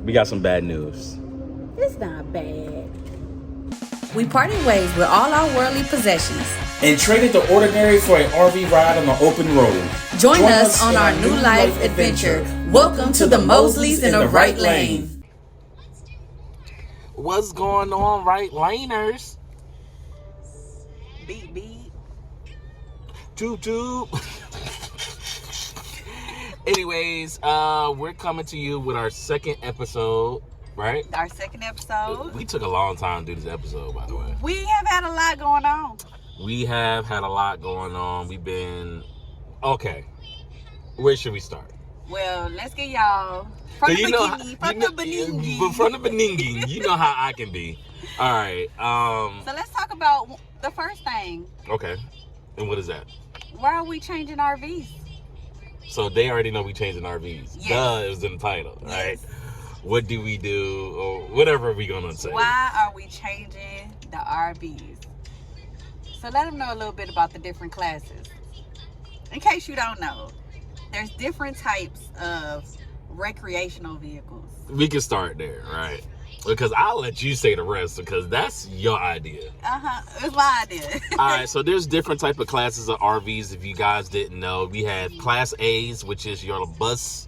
We got some bad news. It's not bad. We parted ways with all our worldly possessions and traded the ordinary for an RV ride on the open road. Join us on our new life adventure. Welcome to the Mosleys in the Right Lane. What's going on, right laners? Beep, beep. Toot, toot. Anyways, we're coming to you with our second episode, right? Our second episode. We took a long time to do this episode, by the way. We have had a lot going on. We have had a lot going on. We've been... Okay. Where should we start? Well, let's get y'all from the beginning. You know how I can be. All right. So let's talk about the first thing. Okay. And what is that? Why are we changing RVs? So they already know we changing RVs. Yes. Duh, it was in the title, right? Yes. What do we do, or whatever we gonna say? Why are we changing the RVs? So let them know a little bit about the different classes. In case you don't know, there's different types of recreational vehicles. We can start there, right? Because I'll let you say the rest because that's your idea. It's my idea. All right, so there's different type of classes of RVs. If you guys didn't know, we have Class A's, which is your bus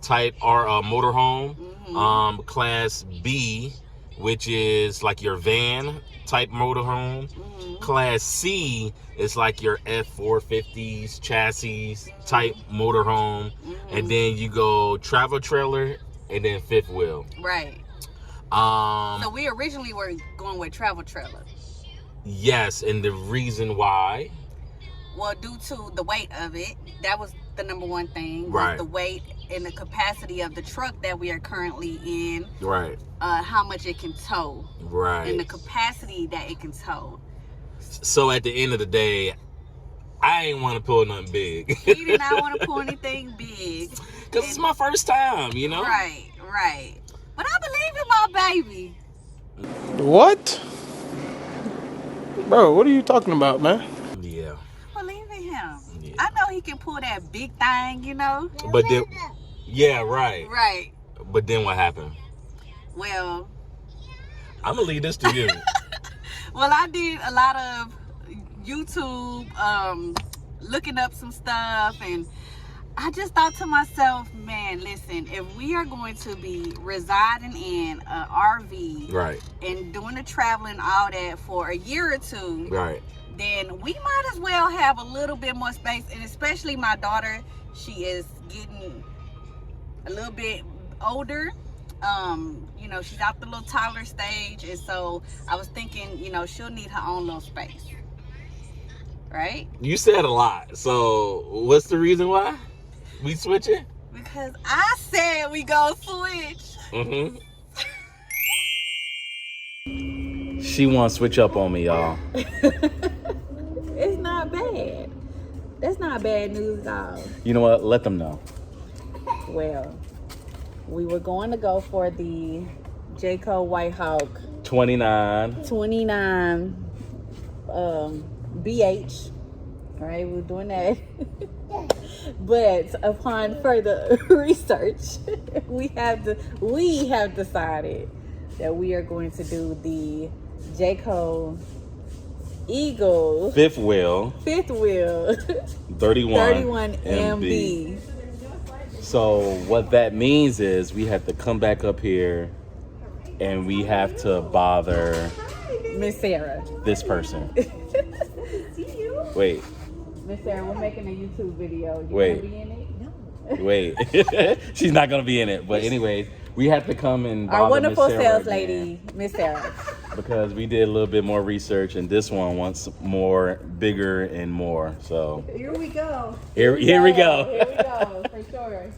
type or motorhome. Mm-hmm. Class B, which is like your van type motorhome. Mm-hmm. Class C is like your F450s chassis type motorhome. Mm-hmm. And then you go travel trailer and then fifth wheel. Right. So we originally were going with travel trailer. Yes, and the reason why? Well, due to the weight of it, that was the number one thing. Right. Was the weight and the capacity of the truck that we are currently in. Right. How much it can tow. Right. And the capacity that it can tow. So at the end of the day, I ain't want to pull nothing big. He did not want to pull anything big. Because it's my first time, you know? Right. But I believe in my baby. What? Bro, what are you talking about, man? Yeah. I believe in him. Yeah. I know he can pull that big thing, you know? But then... Yeah, right. Right. But then what happened? Well... I'm going to leave this to you. Well, I did a lot of YouTube, looking up some stuff, and I just thought to myself, man, listen, if we are going to be residing in an RV, Right. and doing the traveling, all that for a year or two, Right. then we might as well have a little bit more space. And especially my daughter, she is getting a little bit older. You know, she's out the little toddler stage, and so I was thinking, you know, she'll need her own little space, right? You said a lot. So what's the reason why we switching? Because I said we go switch. Mm-hmm. She want to switch up on me, y'all. It's not bad. That's not bad news at all. You know what? Let them know. Well, we were going to go for the Jayco White Hawk 29 BH. All right, we're doing that. But upon further research, we have decided that we are going to do the Jayco Eagle fifth wheel 31 MB. So what that means is we have to come back up here and we have to bother Miss Sarah. this person. Wait. Miss Sarah, we're making a YouTube video. You Wait. wanna be in it? No. Wait. She's not going to be in it. But anyways, we have to come and bother Our wonderful Miss Sarah sales again lady, Miss Sarah. because we did a little bit more research and this one wants more, bigger and more. So Here we go. Here we go. Here we go, for sure.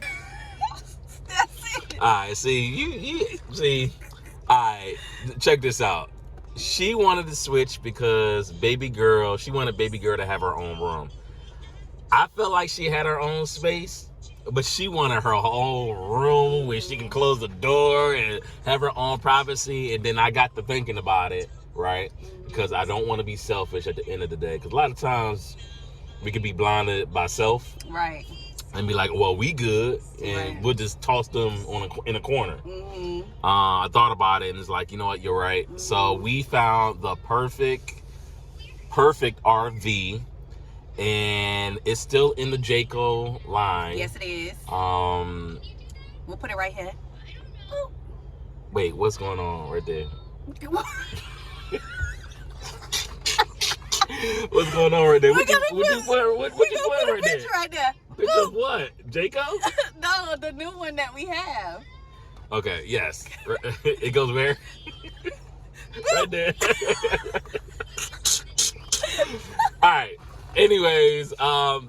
That's it. All right, see, you see, all right, check this out. She wanted to switch because she wanted baby girl to have her own room. I felt like she had her own space, but she wanted her own room where she can close the door and have her own privacy. And then I got to thinking about it, right? Because I don't want to be selfish at the end of the day. Because a lot of times we can be blinded by self. Right. and be like, well, we good, and Right. we'll just toss them in a corner. Mm-hmm. I thought about it, and it's like, you know what, you're right. Mm-hmm. So we found the perfect RV, and it's still in the Jayco line. Yes, it is. We'll put it right here. Wait, what's going on right there? What's going on right there? What you put right there? Right there. Picture of what? Jayco? No, the new one that we have. Okay, yes. It goes where? Right there. All right. Anyways,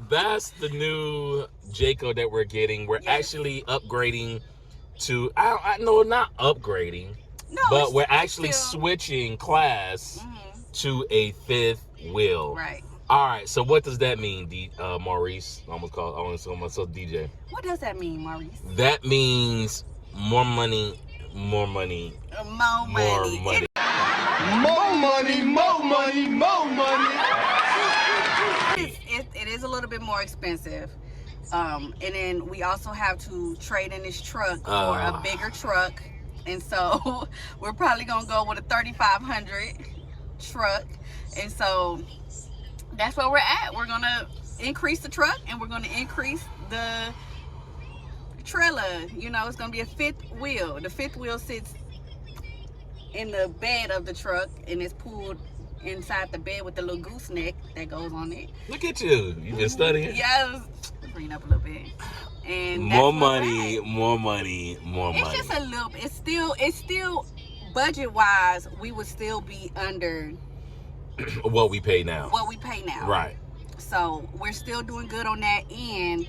that's the new Jayco that we're getting. We're actually upgrading to, I know, not upgrading, No, but we're it's actually still... switching class to a fifth wheel. Right. All right. So what does that mean, Maurice? I almost call myself DJ. What does that mean, Maurice? That means more money, more money, More money. more money. More money, more money, more money. It is a little bit more expensive. And then we also have to trade in this truck for a bigger truck. And so we're probably going to go with a 3500 truck. And so that's where we're at. We're going to increase the truck, and we're going to increase the trailer. You know, it's going to be a fifth wheel. The fifth wheel sits in the bed of the truck, and it's pulled inside the bed with the little gooseneck that goes on it. Look at you. You been studying? Yeah, I was reading up a little bit. And More money, more money, more money. It's just a little bit. It's still budget wise, we would still be under what we pay now. what we pay now. Right. So we're still doing good on that, and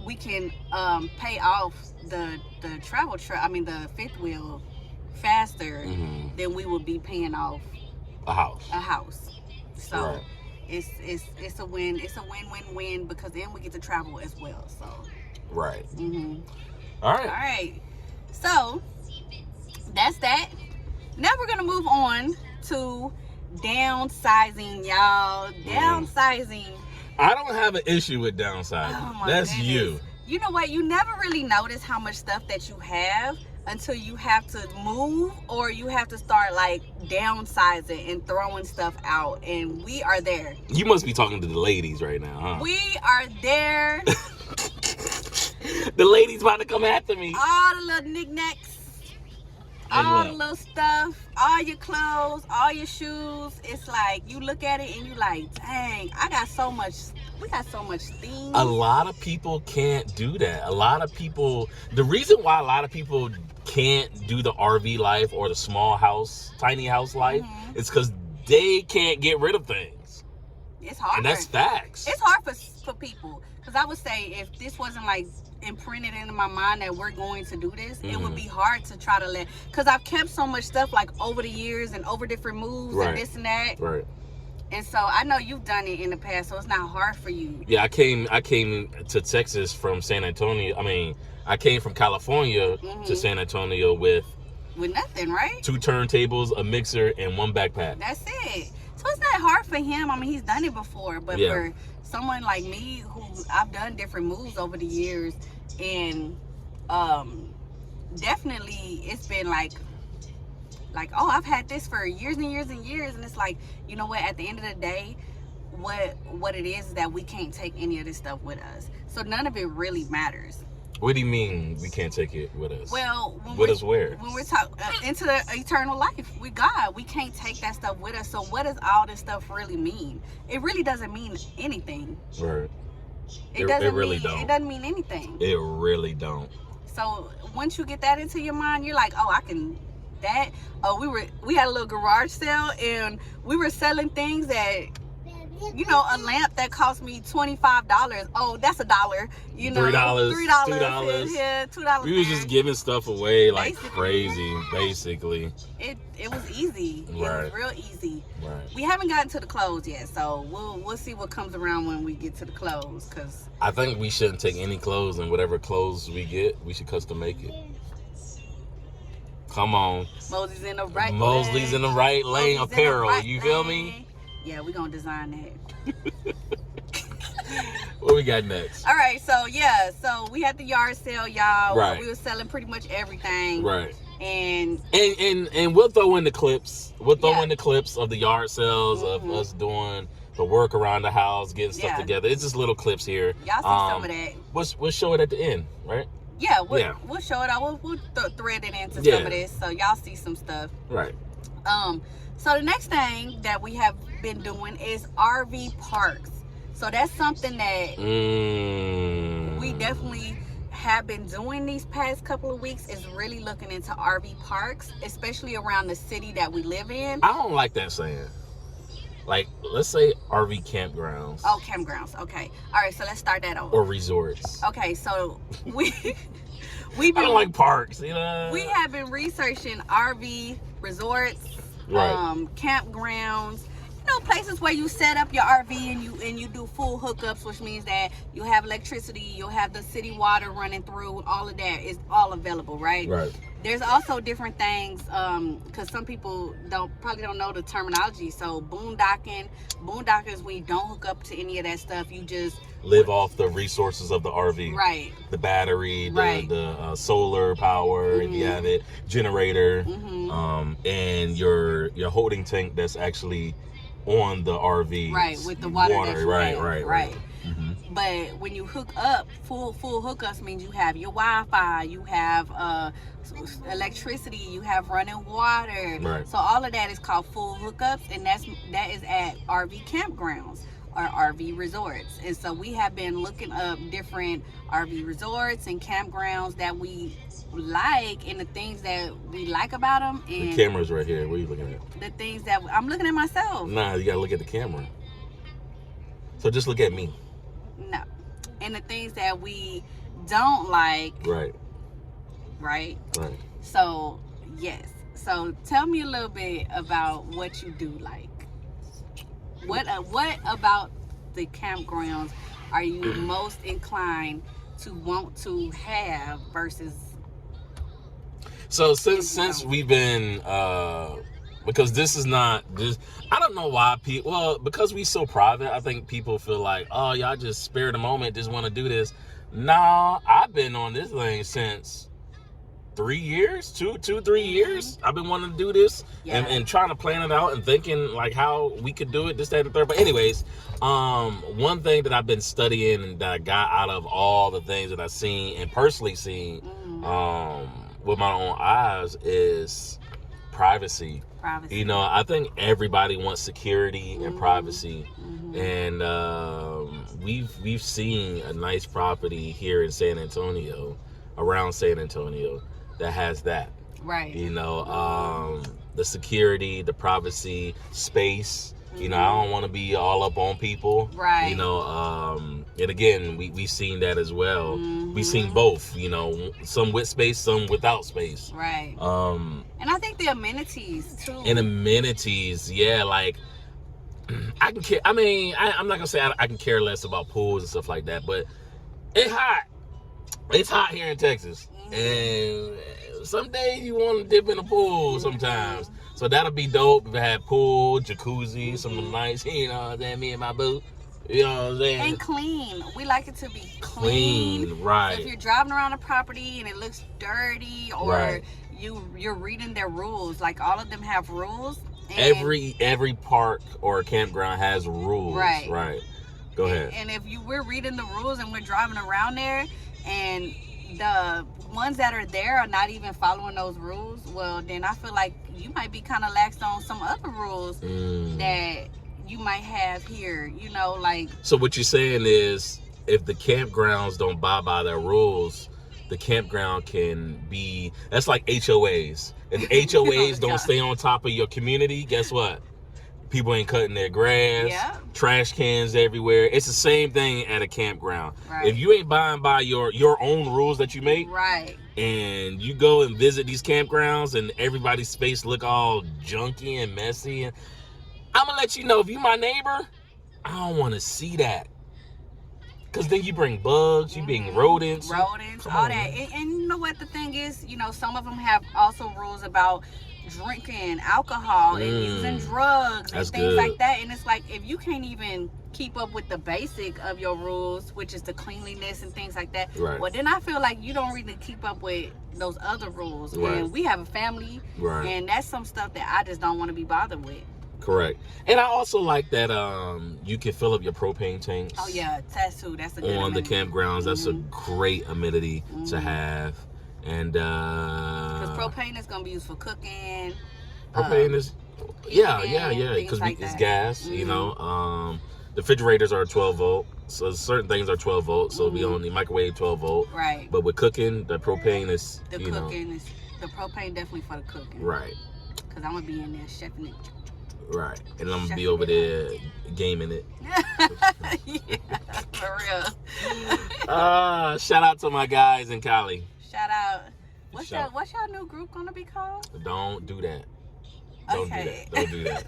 we can pay off the travel truck. I mean, the fifth wheel faster than we would be paying off a house. So right. it's a win. It's a win-win-win, because then we get to travel as well. So right. All right. So that's that. Now we're gonna move on to downsizing, y'all. Downsizing. I don't have an issue with downsizing. Oh, that's goodness. you. You know what? You never really notice how much stuff that you have until you have to move, or you have to start like downsizing and throwing stuff out. And we are there. You must be talking to the ladies right now, huh? We are there. The ladies about to come after me. All the little knickknacks, all the little stuff, all your clothes, all your shoes. It's like you look at it and you like, dang, I got so much. We got so much things. A lot of people can't do that. A lot of people, the reason why a lot of people can't do the RV life or the small house, tiny house life is because they can't get rid of things. It's hard. And that's facts. It's hard for people, because I would say if this wasn't like imprinted into my mind that we're going to do this, it would be hard to try to let, because I've kept so much stuff like over the years and over different moves and this and that. Right. And so I know you've done it in the past, so it's not hard for you. Yeah, I came to Texas from San Antonio. I mean, I came from California to San Antonio with nothing, right? 2 turntables, a mixer, and 1 backpack. That's it. So it's not hard for him. I mean, he's done it before, but for someone like me, who I've done different moves over the years, and definitely it's been like, oh, I've had this for years and years and years, and it's like, you know what, at the end of the day, what it is that we can't take any of this stuff with us. So none of it really matters. What do you mean we can't take it with us? Well, where? When we're talking into the eternal life with God, we can't take that stuff with us. So what does all this stuff really mean? It really doesn't mean anything. Right. It really don't. It doesn't mean anything. It really don't. So once you get that into your mind, you're like, oh, I can. That. Oh, we had a little garage sale, and we were selling things that, you know, a lamp that cost me $25. Oh, that's $1. You know, $3, $2. Yeah, $2. We was just giving stuff away like crazy, basically. It was easy. Right. It was real easy. Right. We haven't gotten to the clothes yet, so we'll see what comes around when we get to the clothes. Cause I think we shouldn't take any clothes, and whatever clothes we get, we should custom make it. Come on. Mosley's in the right lane. Apparel. You feel me? Yeah, we're gonna design that. What we got next? All right, so we had the yard sale, y'all. Right. We were selling pretty much everything. Right. And we'll throw in the clips. We'll throw Yeah. in the clips of the yard sales of us doing the work around the house, getting stuff Yeah. together. It's just little clips here. y'all see some of that. We'll show it at the end, right? Yeah, we'll show it out. We'll thread it into some of this, so y'all see some stuff. Right. So the next thing that we have been doing is RV parks. So that's something that we definitely have been doing these past couple of weeks, is really looking into RV parks, especially around the city that we live in. I don't like that saying. Like, let's say RV campgrounds. Oh, campgrounds. Okay. All right, so let's start that over. Or resorts. Okay, so we've I been don't like parks, you know. we have been researching RV resorts, Right. campgrounds, places where you set up your RV and you do full hookups, which means that you have electricity, you'll have the city water running through, all of that is all available, right? Right. There's also different things, because some people probably don't know the terminology. So boondockers, when you don't hook up to any of that stuff, you just Live off the resources of the RV. right. The battery, Right. the solar power, if you have it, generator, and your holding tank that's actually on the RV. Right, with the water that you have. Right. Mm-hmm. But when you hook up, full hookups means you have your Wi-Fi, you have electricity, you have running water. Right. So all of that is called full hookups, and that is at RV campgrounds or RV resorts. And so we have been looking up different RV resorts and campgrounds that we like, and the things that we like about them, and The camera's right here. What are you looking at? the things that I'm looking at myself. Nah, you gotta look at the camera. So just look at me. No. And the things that we don't like. Right. Right? Right. So, yes. So, tell me a little bit about what you do like. What about the campgrounds are you most inclined to want to have versus? So since we've been because this is not this, I don't know why people, well, because we so private, I think people feel like, oh, y'all just spare the moment, just want to do this. Nah, I've been on this thing since 3 years, 3 years. I've been wanting to do this and trying to plan it out and thinking like how we could do it, this, that, and the third. But anyways, one thing that I've been studying and that I got out of all the things that I've seen and personally seen with my own eyes is privacy. You know, I think everybody wants security and privacy, and we've seen a nice property here in San Antonio, around San Antonio, that has that. Right. You know, the security, the privacy, space. You know, I don't want to be all up on people. Right. You know, and again, we've seen that as well. We've seen both. You know, some with space, some without space. Right. And I think the amenities too. And amenities, yeah, like I can care. I mean, I'm not gonna say I can care less about pools and stuff like that, but it's hot. It's hot here in Texas, and some days you want to dip in a pool sometimes. So that'll be dope if it had pool, jacuzzi, something nice. You know what I'm saying? Me and my boo. You know what I'm saying? And clean. We like it to be clean. Right. So if you're driving around a property and it looks dirty, or Right. you're reading their rules, like all of them have rules. And Every park or campground has rules. Right. Right. Go ahead. And if we're reading the rules and we're driving around there, and the ones that are there are not even following those rules, well, then I feel like you might be kind of laxed on some other rules that you might have here, you know, like. So what you're saying is, if the campgrounds don't abide by their rules, the campground can be, that's like HOAs. If HOAs don't stay on top of your community, guess what? People ain't cutting their grass, trash cans everywhere. It's the same thing at a campground. Right. If you ain't buying by your own rules that you make, Right. and you go and visit these campgrounds and everybody's space look all junky and messy, and I'm gonna let you know, if you my neighbor, I don't want to see that. Because then you bring bugs, you bring rodents. All that. And you know what the thing is? You know, some of them have also rules about drinking alcohol and using drugs and things like that. And it's like, if you can't even keep up with the basic of your rules, which is the cleanliness and things like that, Right. well, then I feel like you don't really keep up with those other rules. Right. And we have a family, Right. and that's some stuff that I just don't want to be bothered with. Correct. And I also like that you can fill up your propane tanks. Oh yeah, tattoo. That's a good on the amenity. campgrounds. That's a great amenity to have. And Because propane is gonna be used for cooking. propane is yeah, things because like it's that. gas, you know. The refrigerators are 12 volt, so certain things are 12 volt, so we only microwave 12 volt. Right. But with cooking, the propane is The you know, cooking is the propane definitely for the cooking. right, Because I'm gonna be in there chefing it. right, and I'm gonna be Chefing over it there gaming it. Yeah, for real. Shout out to my guys in Cali. Shout out. What's Shout- your new group gonna be called? Don't do that. Don't Okay. do that. Don't do that.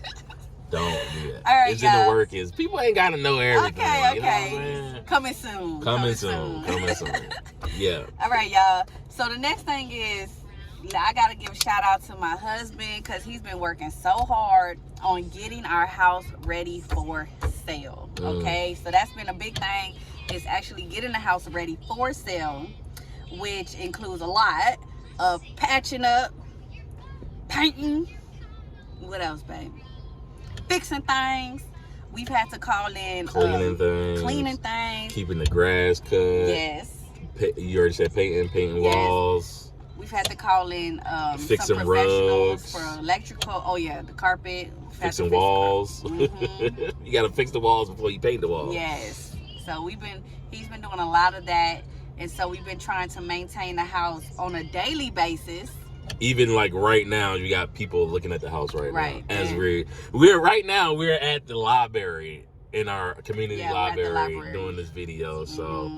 Don't do that. All right, it's in the y'all. workings. People ain't gotta know everything. Okay, You know what I'm okay. saying? Coming soon. Coming soon. Coming soon. Yeah. All right, y'all. So the next thing is, I gotta give a shout out to my husband because he's been working so hard on getting our house ready for sale. Okay, so that's been a big thing. Is actually getting the house ready for sale, which includes a lot of patching up, painting. What else, babe? Fixing things. We've had to call in Cleaning things. Keeping the grass cut. Yes. You already said painting Yes. walls. We've had to call in Fixing some professionals rugs. for electrical. Oh yeah, the carpet. We've had to Fixing fix the walls. carpet. You gotta fix the walls before you paint the walls. Yes. So he's been doing a lot of that, and so we've been trying to maintain the house on a daily basis. Even like right now, you got people looking at the house right Right, now. As yeah. we're at the library in our community Yeah, we're at the library library. doing this video. So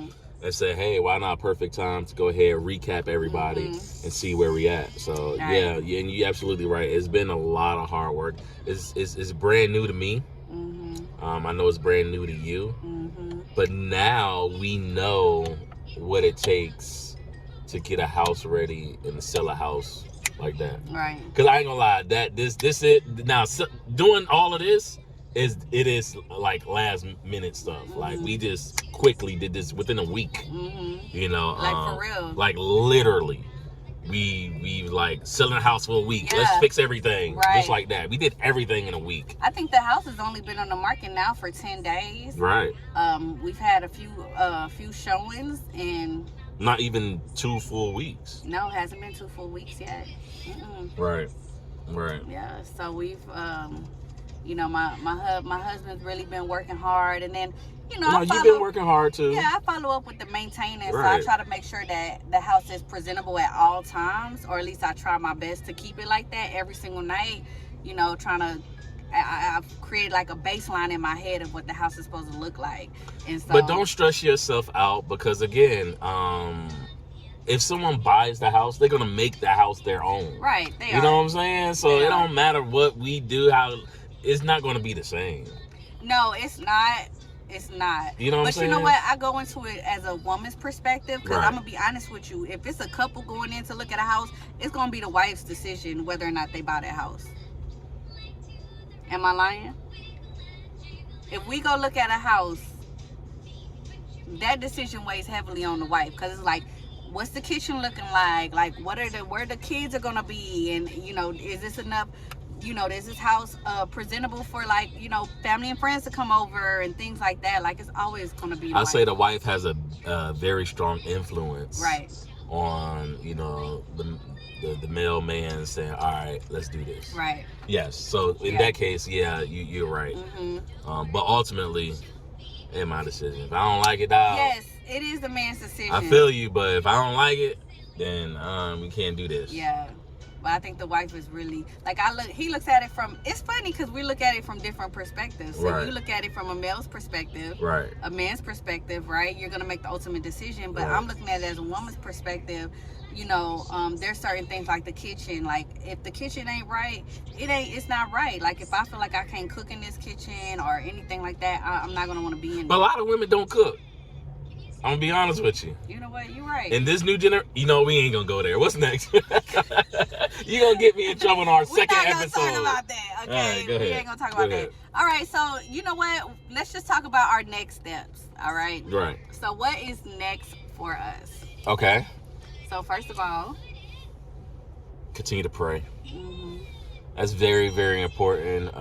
I said, hey, why not perfect time to go ahead and recap everybody and see where we at. So Right. yeah, and you're absolutely right. It's been a lot of hard work. It's brand new to me. I know it's brand new to you, but now we know what it takes to get a house ready and sell a house like that. Right. Cause I ain't gonna lie, doing all of this is like last minute stuff. Like we just quickly did this within a week. You know, Like for real. like literally. We like selling a house for a week. Yeah. Let's fix everything. Right. Just like that. We did everything in a week. I think the house has only been on the market now for 10 days. Right. We've had a few showings, and Not even 2 full weeks. no, it hasn't been 2 full weeks yet. Right. Right. Yeah, so we've you know, my husband's really been working hard, and then you know, No, you've been working hard too. Yeah, I follow up with the maintenance. So I Right. try to make sure that the house is presentable at all times, or at least I try my best to keep it like that every single night. You know, trying to, I've created like a baseline in my head of what the house is supposed to look like. And so, But don't stress yourself out because again, if someone buys the house, they're gonna make the house their own. right, they You are. know what I'm saying? So They it are. don't matter what we do, how it's not gonna be the same. No, it's not. It's not. You know what I'm But you know saying? what? I go into it as a woman's perspective because Right. I'm gonna be honest with you. If it's a couple going in to look at a house, it's gonna be the wife's decision whether or not they buy that house. Am I lying? If we go look at a house, that decision weighs heavily on the wife because it's like, what's the kitchen looking like? Like, where the kids are gonna be, and you know, is this enough? You know, is this house presentable for like, you know, family and friends to come over and things like that? Like, it's always gonna be. I say the wife has a very strong influence, right. on you know the male man saying, all right, let's do this. Right. Yes. So in Yeah. that case, yeah, you're right. But ultimately, it's my decision. If I don't like it, dog, Yes, it is the man's decision. I feel you. But if I don't like it, then we can't do this. Yeah. But I think the wife is really like he looks at it from. It's funny because we look at it from different perspectives. So Right. you look at it from a male's perspective, Right. a man's perspective, right? You're gonna make the ultimate decision. But Right. I'm looking at it as a woman's perspective. You know, there's certain things like the kitchen. Like if the kitchen ain't right, it's not right. Like if I feel like I can't cook in this kitchen or anything like that, I'm not gonna want to be in But a it. lot of women don't cook. I'm gonna be honest with you. You know what? You're right. In this new generation, you know, we ain't gonna go there. What's next? You gonna get me in trouble in our We're second not gonna episode. talk about that. Okay, right, go we ahead. ain't gonna talk Go about that. ahead. All right, so you know what? Let's just talk about our next steps. All right. Right. So what is next for us? Okay. So first of all, Continue to pray. mhm, That's very, very important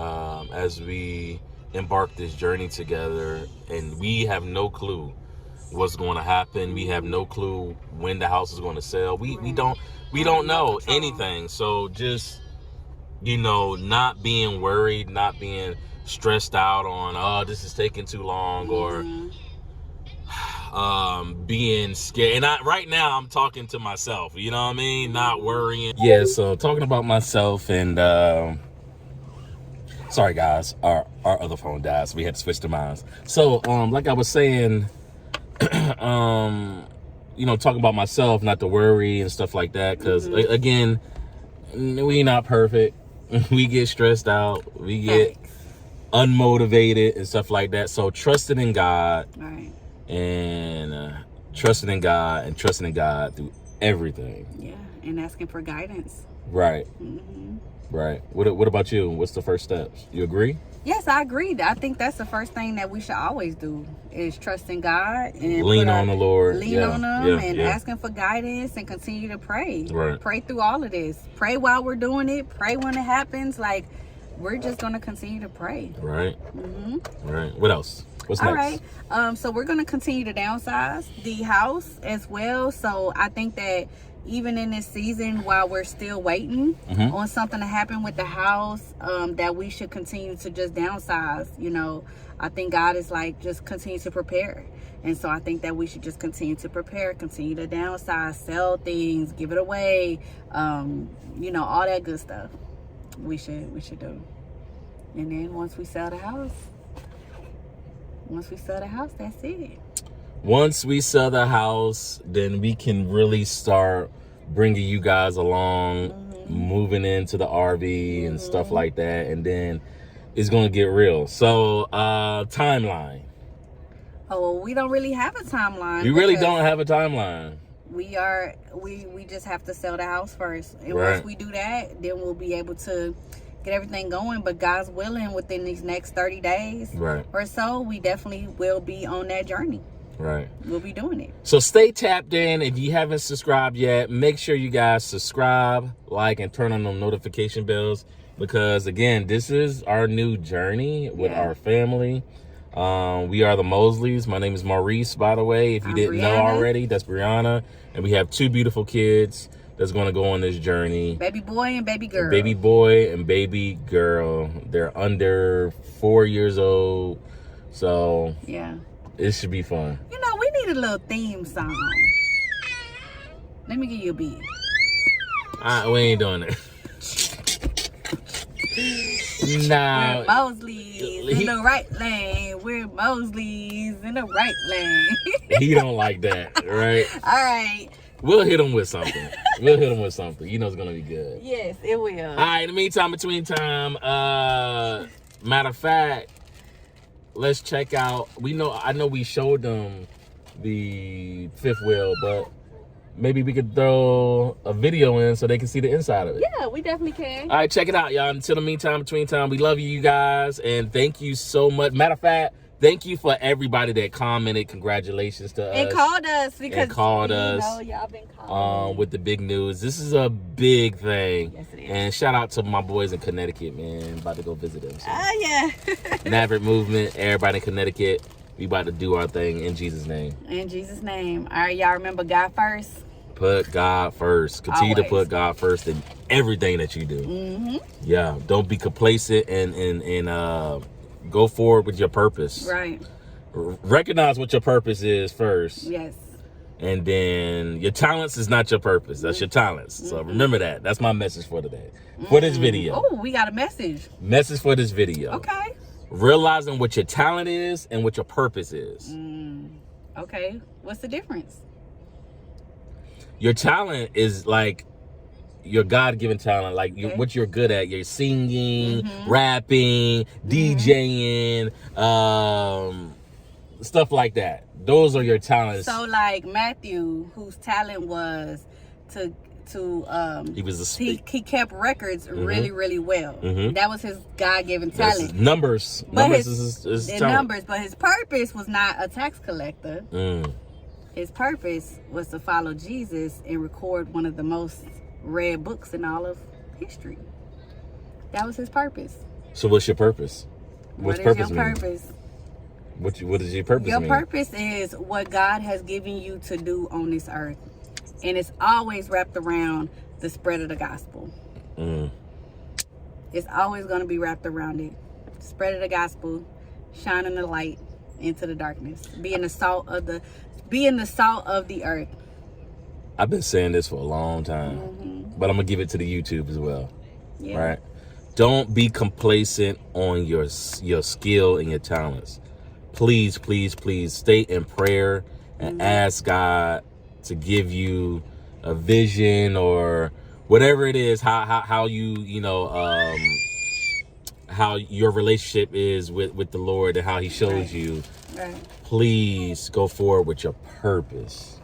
as we embark this journey together, and we have no clue what's going to happen. We have no clue when the house is going to sell. We don't know anything. So just, you know, not being worried, not being stressed out on, oh, this is taking too long, or being scared. And right now I'm talking to myself, you know what I mean? Not worrying. Yeah, so talking about myself, and sorry guys, our other phone died, so we had to switch to mine. So like I was saying, you know, talking about myself, not to worry and stuff like that, because again, we not perfect. We get stressed out, we get unmotivated and stuff like that. So trusting in God, right? and trusting in God and trusting in God through everything. Yeah, and asking for guidance. Right. Mm-hmm. Right. What about you? What's the first steps? You agree? Yes, I agree. I think that's the first thing that we should always do is trust in God and Lean on the Lord. Lean on Him, Yeah, and yeah. asking for guidance and continue to pray. Right. Pray through all of this. Pray while we're doing it. Pray when it happens. Like, we're just going to continue to pray. Right. Mm-hmm. Right. What else? What's All next? right. So we're going to continue to downsize the house as well. So I think that even in this season, while we're still waiting on something to happen with the house, that we should continue to just downsize. You know, I think God is like, just continue to prepare. And so I think that we should just continue to prepare, continue to downsize, sell things, give it away, you know, all that good stuff we should do. And then once we sell the house, that's it. Once we sell the house, then we can really start bringing you guys along, moving into the RV and stuff like that. And then it's going to get real. So, timeline. Oh, well, we don't really have a timeline. We really because don't have a timeline. We just have to sell the house first. And Right. once we do that, then we'll be able to get everything going. But God's willing, within these next 30 days Right. or so, we definitely will be on that journey. Right. We'll be doing it. So stay tapped in. If you haven't subscribed yet, make sure you guys subscribe, like, and turn on the notification bells, because again, this is our new journey with our family. We are the Mosleys. My name is Maurice, by the way. If you didn't know already, that's Brianna. And we have two beautiful kids that's going to go on this journey. Baby boy and baby girl. Baby boy and baby girl. They're under 4 years old. So Yeah. it should be fun. You know, we need a little theme song. Let me give you a beat. We ain't doing it. Nah. We're Mosleys in the right lane. We're Mosleys in the right lane. He don't like that, right? All right. We'll hit him with something. You know it's going to be good. Yes, it will. All right, in the meantime, between time, matter of fact, let's check out. I know we showed them the fifth wheel, but maybe we could throw a video in so they can see the inside of it. Yeah, we definitely can. All right, check it out, y'all. Until the meantime, between time, we love you guys, and thank you so much. Matter of fact, thank you for everybody that commented. Congratulations to us. And called us because And called you us. know, y'all been calling. With the big news. This is a big thing. Yes, it is. And shout out to my boys in Connecticut, man. About to go visit them. So. Yeah. Maverick Movement, everybody in Connecticut. We about to do our thing in Jesus' name. In Jesus' name. All right, y'all remember God first? Put God first. Continue to put God first in everything that you do. Yeah. Don't be complacent and go forward with your purpose. Right. Recognize what your purpose is first. Yes. And then your talents is not your purpose. That's your talents. So remember that. That's my message for today. For this video. Oh, we got a message. Message for this video. Okay. Realizing what your talent is and what your purpose is. Okay. What's the difference? Your talent is like your God-given talent, like what you're good at. You're singing, rapping, DJing, stuff like that. Those are your talents. So like Matthew, whose talent was to to He was he kept records really, really well. Mhm. That was his God-given That's talent. his numbers. But Numbers his, is the talent. numbers, but his purpose was not a tax collector. His purpose was to follow Jesus and record one of the most read books in all of history. That was his purpose. So what's your purpose? What's What is purpose your mean? purpose? What does your purpose Your mean? purpose is what God has given you to do on this earth. And it's always wrapped around the spread of the gospel. It's always going to be wrapped around it. Spread of the gospel, shining the light into the darkness. Being the salt of the earth. I've been saying this for a long time, but I'm gonna give it to the YouTube as well. Yeah. Right? Don't be complacent on your skill and your talents. Please, please, please stay in prayer and ask God to give you a vision or whatever it is, how you know, how your relationship is with the Lord and how he shows you. Right. Please go forward with your purpose.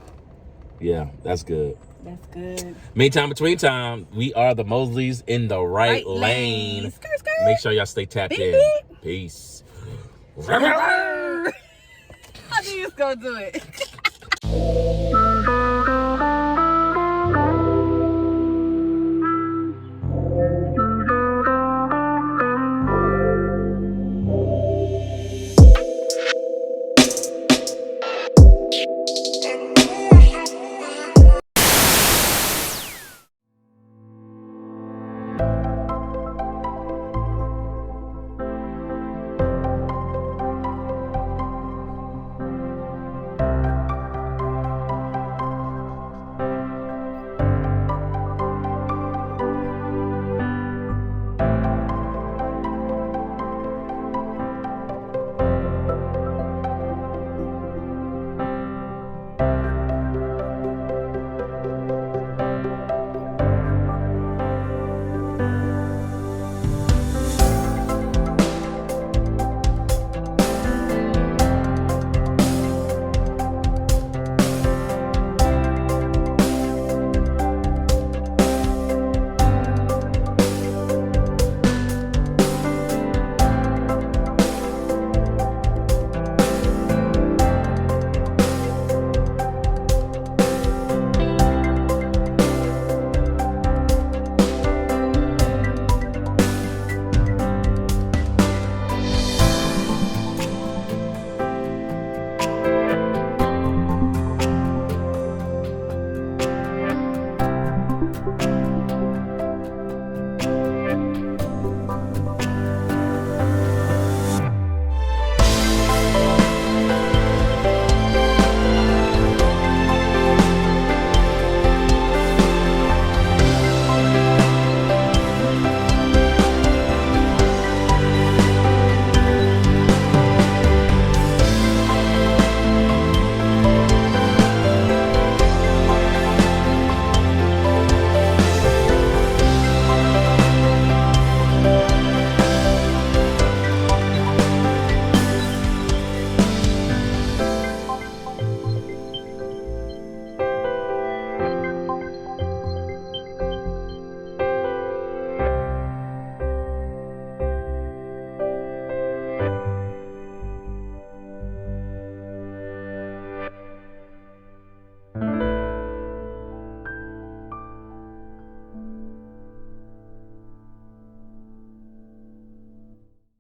Yeah, that's good. That's good. Meantime, between time, we are the Mosleys in the right lane. Skirt, skirt. Make sure y'all stay tapped Beep, in. beep. Peace. I knew you was going to do it.